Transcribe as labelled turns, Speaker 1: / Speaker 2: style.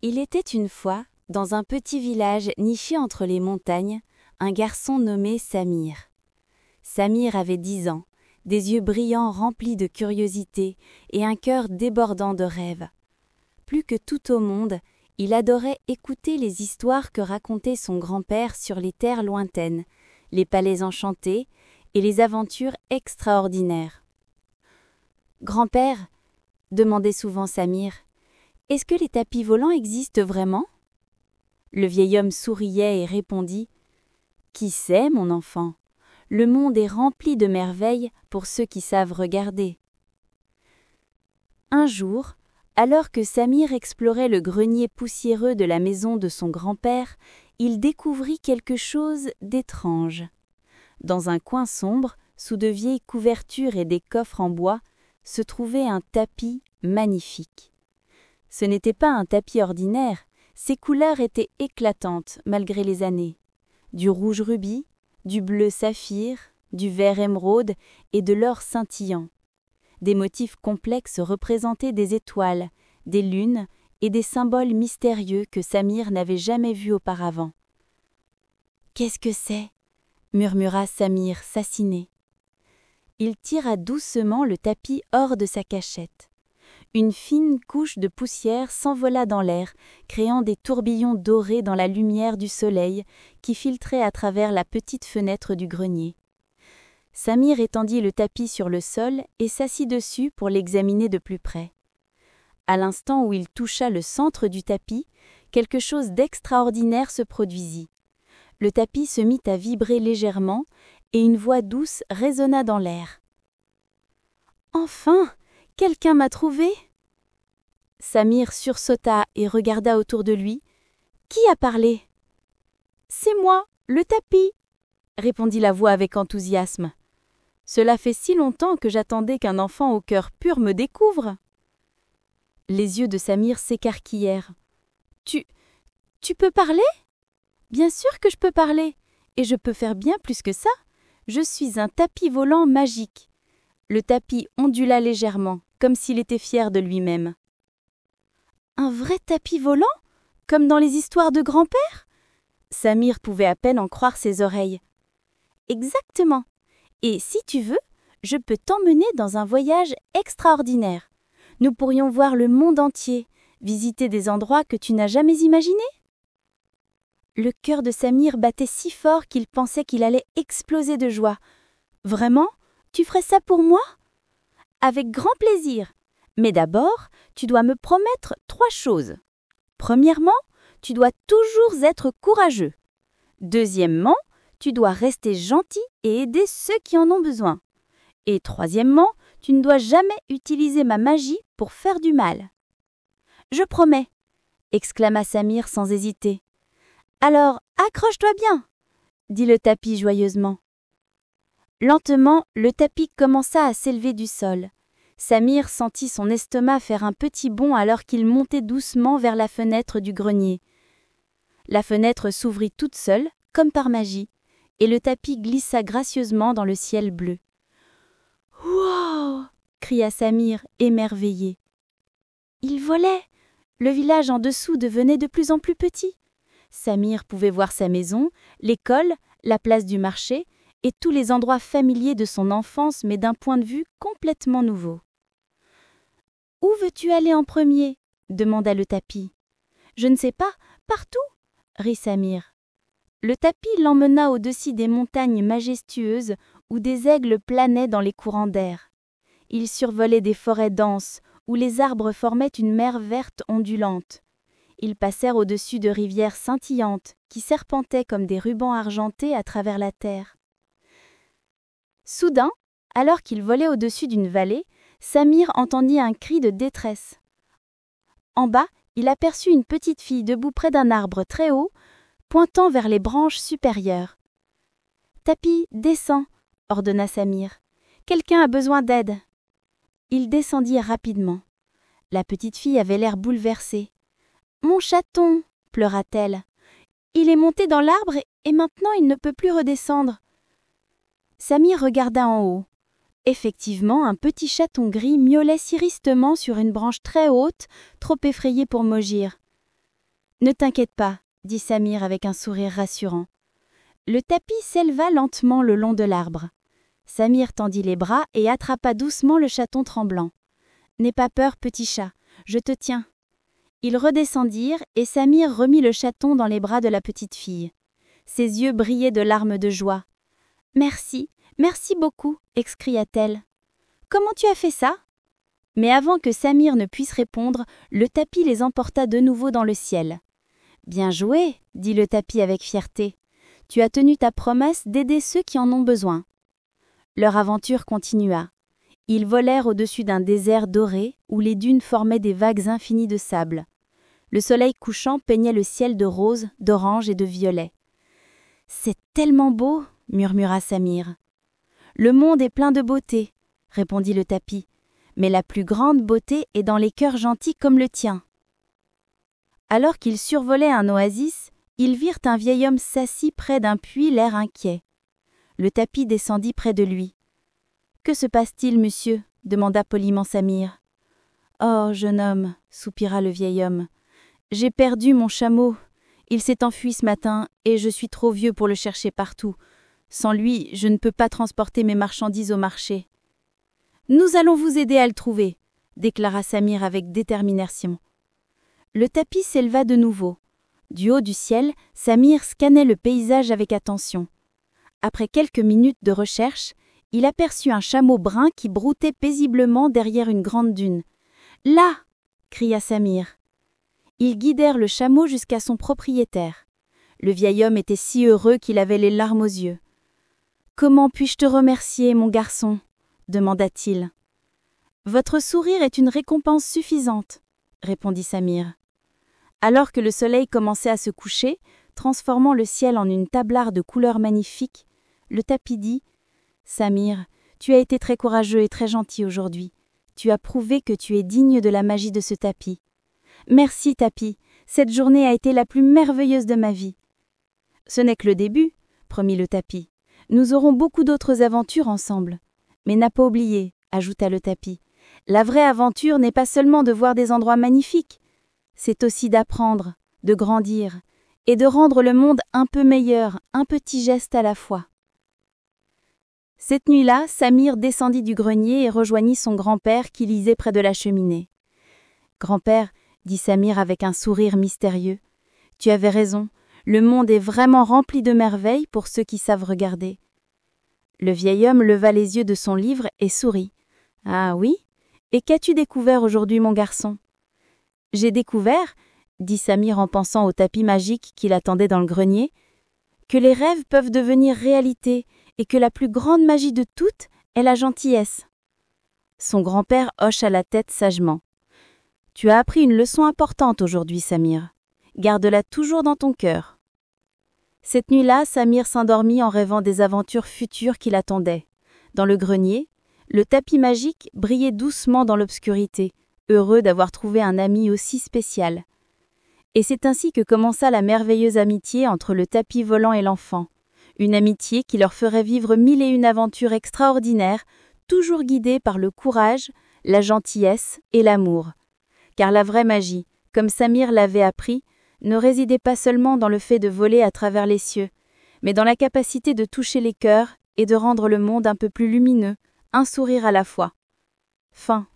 Speaker 1: Il était une fois, dans un petit village niché entre les montagnes, un garçon nommé Samir. Samir avait 10 ans, des yeux brillants remplis de curiosité et un cœur débordant de rêves. Plus que tout au monde, il adorait écouter les histoires que racontait son grand-père sur les terres lointaines, les palais enchantés et les aventures extraordinaires. « Grand-père, » demandait souvent Samir, « est-ce que les tapis volants existent vraiment ?» Le vieil homme souriait et répondit « Qui sait, mon enfant ? Le monde est rempli de merveilles pour ceux qui savent regarder. » Un jour, alors que Samir explorait le grenier poussiéreux de la maison de son grand-père, il découvrit quelque chose d'étrange. Dans un coin sombre, sous de vieilles couvertures et des coffres en bois, se trouvait un tapis magnifique. Ce n'était pas un tapis ordinaire, ses couleurs étaient éclatantes malgré les années. Du rouge rubis, du bleu saphir, du vert émeraude et de l'or scintillant. Des motifs complexes représentaient des étoiles, des lunes et des symboles mystérieux que Samir n'avait jamais vus auparavant. « Qu'est-ce que c'est » murmura Samir, fasciné. Il tira doucement le tapis hors de sa cachette. Une fine couche de poussière s'envola dans l'air, créant des tourbillons dorés dans la lumière du soleil qui filtrait à travers la petite fenêtre du grenier. Samir étendit le tapis sur le sol et s'assit dessus pour l'examiner de plus près. À l'instant où il toucha le centre du tapis, quelque chose d'extraordinaire se produisit. Le tapis se mit à vibrer légèrement et une voix douce résonna dans l'air. « Enfin, quelqu'un m'a trouvé !» Samir sursauta et regarda autour de lui. « Qui a parlé ?»« C'est moi, le tapis !» répondit la voix avec enthousiasme. « Cela fait si longtemps que j'attendais qu'un enfant au cœur pur me découvre. » Les yeux de Samir s'écarquillèrent. « Tu peux parler ?»« Bien sûr que je peux parler, et je peux faire bien plus que ça. Je suis un tapis volant magique. » Le tapis ondula légèrement, comme s'il était fier de lui-même. « Un vrai tapis volant, comme dans les histoires de grand-père ?» Samir pouvait à peine en croire ses oreilles. « Exactement. Et si tu veux, je peux t'emmener dans un voyage extraordinaire. Nous pourrions voir le monde entier, visiter des endroits que tu n'as jamais imaginés. » Le cœur de Samir battait si fort qu'il pensait qu'il allait exploser de joie. « Vraiment ? Tu ferais ça pour moi ? » ?»« Avec grand plaisir. Mais d'abord, tu dois me promettre 3 choses. Premièrement, tu dois toujours être courageux. Deuxièmement, tu dois rester gentil et aider ceux qui en ont besoin. Et troisièmement, tu ne dois jamais utiliser ma magie pour faire du mal. »« Je promets !» exclama Samir sans hésiter. « Alors, accroche-toi bien !» dit le tapis joyeusement. Lentement, le tapis commença à s'élever du sol. Samir sentit son estomac faire un petit bond alors qu'il montait doucement vers la fenêtre du grenier. La fenêtre s'ouvrit toute seule, comme par magie, et le tapis glissa gracieusement dans le ciel bleu. « Wow !» cria Samir, émerveillé. Il volait. Le village en dessous devenait de plus en plus petit. Samir pouvait voir sa maison, l'école, la place du marché et tous les endroits familiers de son enfance, mais d'un point de vue complètement nouveau. « Où veux-tu aller en premier ?» demanda le tapis. « Je ne sais pas, partout !» rit Samir. Le tapis l'emmena au-dessus des montagnes majestueuses où des aigles planaient dans les courants d'air. Il survolait des forêts denses où les arbres formaient une mer verte ondulante. Ils passèrent au-dessus de rivières scintillantes qui serpentaient comme des rubans argentés à travers la terre. Soudain, alors qu'il volait au-dessus d'une vallée, Samir entendit un cri de détresse. En bas, il aperçut une petite fille debout près d'un arbre très haut, pointant vers les branches supérieures. « Tapis, descends !» ordonna Samir. « Quelqu'un a besoin d'aide. » Il descendit rapidement. La petite fille avait l'air bouleversée. « Mon chaton !» pleura-t-elle. « Il est monté dans l'arbre et maintenant il ne peut plus redescendre. » Samir regarda en haut. Effectivement, un petit chaton gris miaulait si tristement sur une branche très haute, trop effrayé pour maugir. Ne t'inquiète pas, dit Samir avec un sourire rassurant. Le tapis s'éleva lentement le long de l'arbre. Samir tendit les bras et attrapa doucement le chaton tremblant. « N'aie pas peur, petit chat, je te tiens. » Ils redescendirent et Samir remit le chaton dans les bras de la petite fille. Ses yeux brillaient de larmes de joie. « Merci, merci beaucoup, excria-t-elle. Comment tu as fait ça ?» Mais avant que Samir ne puisse répondre, le tapis les emporta de nouveau dans le ciel. « Bien joué, dit le tapis avec fierté. Tu as tenu ta promesse d'aider ceux qui en ont besoin. » Leur aventure continua. Ils volèrent au-dessus d'un désert doré où les dunes formaient des vagues infinies de sable. Le soleil couchant peignait le ciel de rose, d'orange et de violet. « C'est tellement beau !» murmura Samir. « Le monde est plein de beauté, » répondit le tapis. « Mais la plus grande beauté est dans les cœurs gentils comme le tien. » Alors qu'ils survolaient un oasis, ils virent un vieil homme s'assis près d'un puits, l'air inquiet. Le tapis descendit près de lui. « Que se passe-t-il, monsieur ?» demanda poliment Samir. « Oh, jeune homme, » soupira le vieil homme. « J'ai perdu mon chameau. Il s'est enfui ce matin et je suis trop vieux pour le chercher partout. Sans lui, je ne peux pas transporter mes marchandises au marché. »« Nous allons vous aider à le trouver, » déclara Samir avec détermination. Le tapis s'éleva de nouveau. Du haut du ciel, Samir scannait le paysage avec attention. Après quelques minutes de recherche, il aperçut un chameau brun qui broutait paisiblement derrière une grande dune. « Là !» cria Samir. Ils guidèrent le chameau jusqu'à son propriétaire. Le vieil homme était si heureux qu'il avait les larmes aux yeux. « Comment puis-je te remercier, mon garçon ?» demanda-t-il. « Votre sourire est une récompense suffisante, » répondit Samir. Alors que le soleil commençait à se coucher, transformant le ciel en une tablarde de couleurs magnifiques, le tapis dit « Samir, tu as été très courageux et très gentil aujourd'hui. Tu as prouvé que tu es digne de la magie de ce tapis. Merci, tapis, cette journée a été la plus merveilleuse de ma vie. »« Ce n'est que le début, » promit le tapis. « Nous aurons beaucoup d'autres aventures ensemble. »« Mais n'a pas oublié, » ajouta le tapis. « La vraie aventure n'est pas seulement de voir des endroits magnifiques. C'est aussi d'apprendre, de grandir et de rendre le monde un peu meilleur, un petit geste à la fois. » Cette nuit-là, Samir descendit du grenier et rejoignit son grand-père qui lisait près de la cheminée. « Grand-père, » dit Samir avec un sourire mystérieux, « tu avais raison, le monde est vraiment rempli de merveilles pour ceux qui savent regarder. » Le vieil homme leva les yeux de son livre et sourit. « Ah oui? Et qu'as-tu découvert aujourd'hui, mon garçon ?»« J'ai découvert, » dit Samir en pensant au tapis magique qui l'attendait dans le grenier, « que les rêves peuvent devenir réalité et que la plus grande magie de toutes est la gentillesse. » Son grand-père hocha la tête sagement. « Tu as appris une leçon importante aujourd'hui, Samir. Garde-la toujours dans ton cœur. » Cette nuit-là, Samir s'endormit en rêvant des aventures futures qui l'attendaient. Dans le grenier, le tapis magique brillait doucement dans l'obscurité, heureux d'avoir trouvé un ami aussi spécial. Et c'est ainsi que commença la merveilleuse amitié entre le tapis volant et l'enfant. Une amitié qui leur ferait vivre 1001 aventures extraordinaires, toujours guidées par le courage, la gentillesse et l'amour. Car la vraie magie, comme Samir l'avait appris, ne résidait pas seulement dans le fait de voler à travers les cieux, mais dans la capacité de toucher les cœurs et de rendre le monde un peu plus lumineux, un sourire à la fois. Fin.